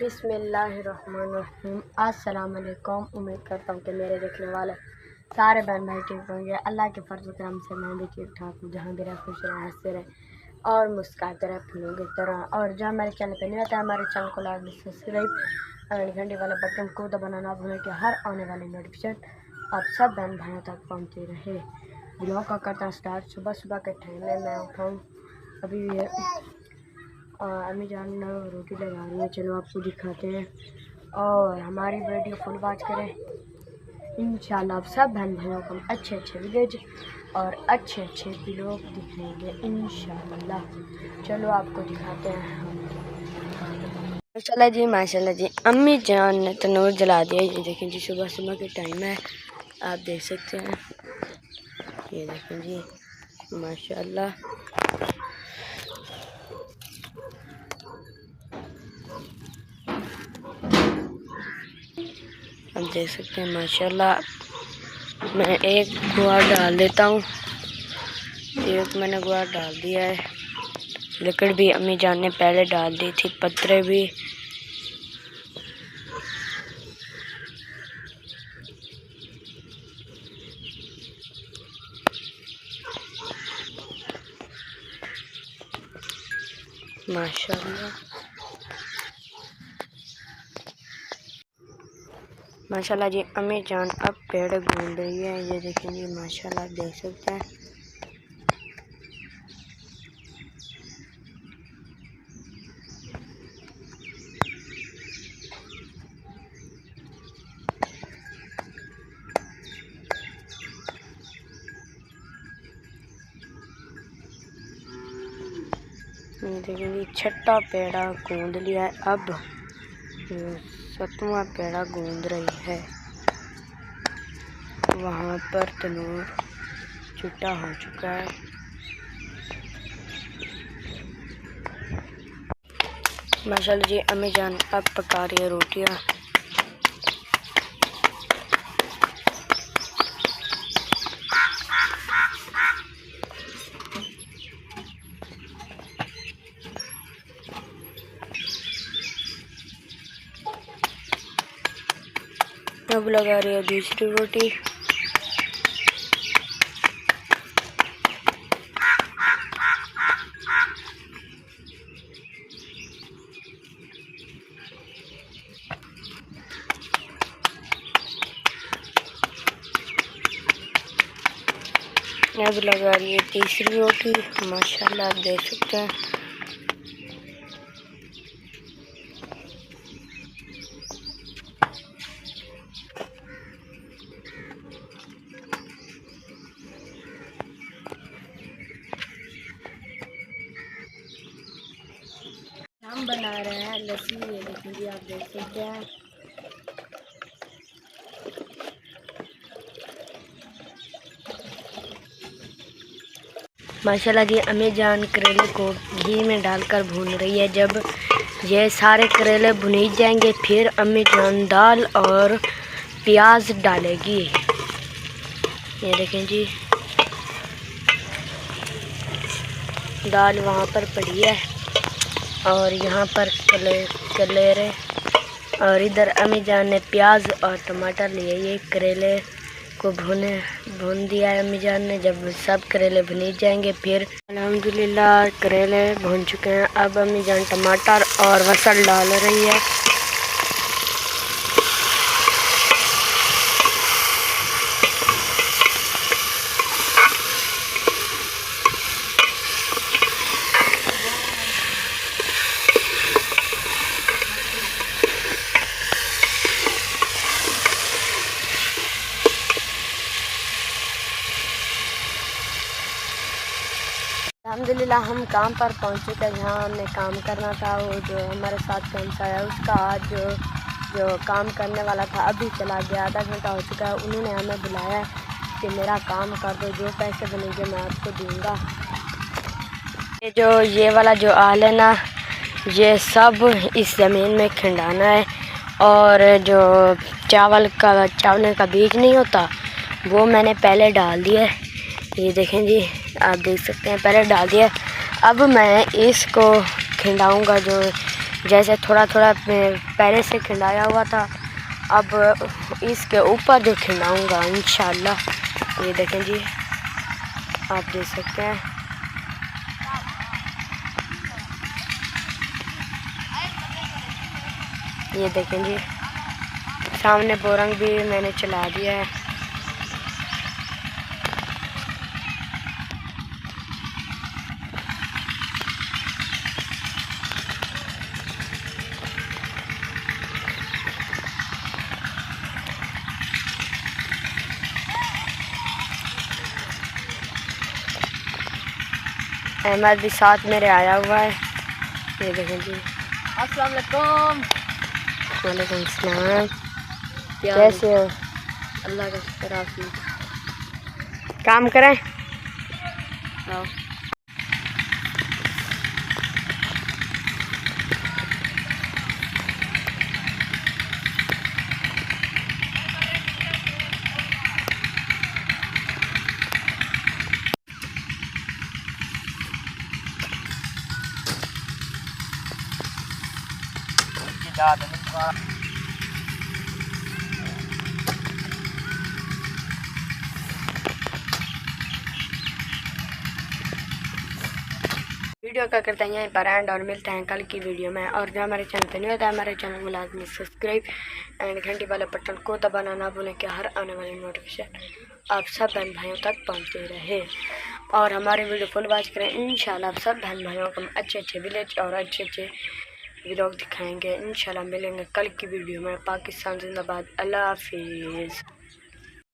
बिस्मिल्लाहिर्रहमानिर्रहीम। अस्सलाम वालेकुम। उम्मीद करता हूँ कि मेरे देखने वाले सारे बहन भाई ठीक होंगे। अल्लाह के फर्ज करम से मैं भी ठीक ठाक हूँ। जहाँ भी रहे खुश रहे, हंसते रहे और मुस्कुराते रहे फूलों की तरह। और जहाँ हमारे चैनल पर नहीं रहता है, हमारे चैनल को लाइक सब्सक्राइब घंटे वाला बटन को दबाना ना भूलें कि हर आने वाली नोटिफिकेशन आप सब बहन भाइयों तक पहुँचती रहे। ब्लॉग का करता स्टार्ट सुबह सुबह के टाइम में मैं उठाऊँ अभी अम्मी जान रोटी लगा रही है। चलो आपको दिखाते हैं और हमारी वीडियो फुल वॉच करें। इंशाल्लाह आप सब बहन भाइयों को अच्छे अच्छे वीडियोज और अच्छे अच्छे ब्लॉग दिखाएंगे इंशाल्लाह। चलो आपको दिखाते हैं। माशाल्लाह जी अम्मी जान ने तनूर जला दिया। ये देखें जी, सुबह सुबह के टाइम है, आप देख सकते हैं। ये देखें जी माशाल्लाह। आप देख सकते हैं माशाल्लाह। मैं एक गुआर डाल देता हूँ। एक मैंने गुआर डाल दिया है। लकड़ भी अम्मी जान ने पहले डाल दी थी, पत्थरे भी। माशाल्लाह जी अम्मी जान अब पेड़ घूम रही है। ये देखें जी माशाल्लाह, देख सकते हैं। देखें जी छठा पेड़ा गूंद लिया है। अब 7वां पेड़ा गूंद रही है। वहाँ पर तनूर छुट्टा हो चुका है। माशाल्लाह जी अम्मी जान अब पका रही है रोटियाँ। अब लगा रही है दूसरी रोटी। अब लगा रही है तीसरी रोटी। माशाल्लाह आप देख सकते हैं। हम बना रहे हैं लस्सी। ये देखिए आप देख सकते हैं। माशाल्लाह जी अम्मी जान करेले को घी में डालकर भून रही है। जब ये सारे करेले भुनी जाएंगे फिर अम्मी जान दाल और प्याज डालेगी। ये देखें जी दाल वहाँ पर पड़ी है और यहाँ पर कलेरे और इधर अम्मी जान ने प्याज और टमाटर लिए। ये करेले को भून दिया है अम्मी जान ने। जब सब करेले भुनी जाएंगे फिर अल्हम्दुलिल्लाह करेले भुन चुके हैं। अब अम्मी जान टमाटर और बसर डाल रही है। अल्हम्दुलिल्लाह हम काम पर पहुंच चुके हैं। जहाँ हमने काम करना था, वो जो हमारे साथ कैंसा है उसका आज जो काम करने वाला था अभी चला गया। आधा घंटा हो चुका है। उन्होंने हमें बुलाया कि मेरा काम कर दो, जो पैसे बनेंगे मैं आपको दूंगा। ये वाला जो आल है ना, ये सब इस ज़मीन में खिंडाना है। और जो चावल का बीज नहीं होता वो मैंने पहले डाल दिया है। ये देखें जी आप देख सकते हैं, पहले डाल दिया। अब मैं इसको खिंडाऊंगा। जो जैसे थोड़ा थोड़ा पहले से खिलाया हुआ था, अब इसके ऊपर जो खिलाऊँगा इंशाल्लाह। ये देखें जी, आप देख सकते हैं। ये देखें जी, सामने बोरंग भी मैंने चला दिया है। अहमद भी साथ मेरे आया हुआ है। ये देखें जी। अस्सलाम वालेकुम। वालेकुम सलाम। कैसे हो? अल्लाह का शुक्र। आप काम करें? हाँ। वीडियो का करते हैं यहीं पर एंड और मिलते हैं कल की वीडियो में। और जो हमारे चैनल पर नहीं होता है, हमारे चैनल को लाजमी सब्सक्राइब एंड घंटी वाले बटन को दबाना ना भूलें कि हर आने वाली नोटिफिकेशन आप सब बहन भाइयों तक पहुंचते रहे। और हमारी वीडियो फुल वॉच करें। इंशाल्लाह आप सब बहन भाइयों को अच्छे अच्छे विलेज और अच्छे अच्छे व्लॉग दिखाएंगे। इंशाल्लाह मिलेंगे कल की वीडियो में। पाकिस्तान जिंदाबाद। अल्लाह हाफिज़।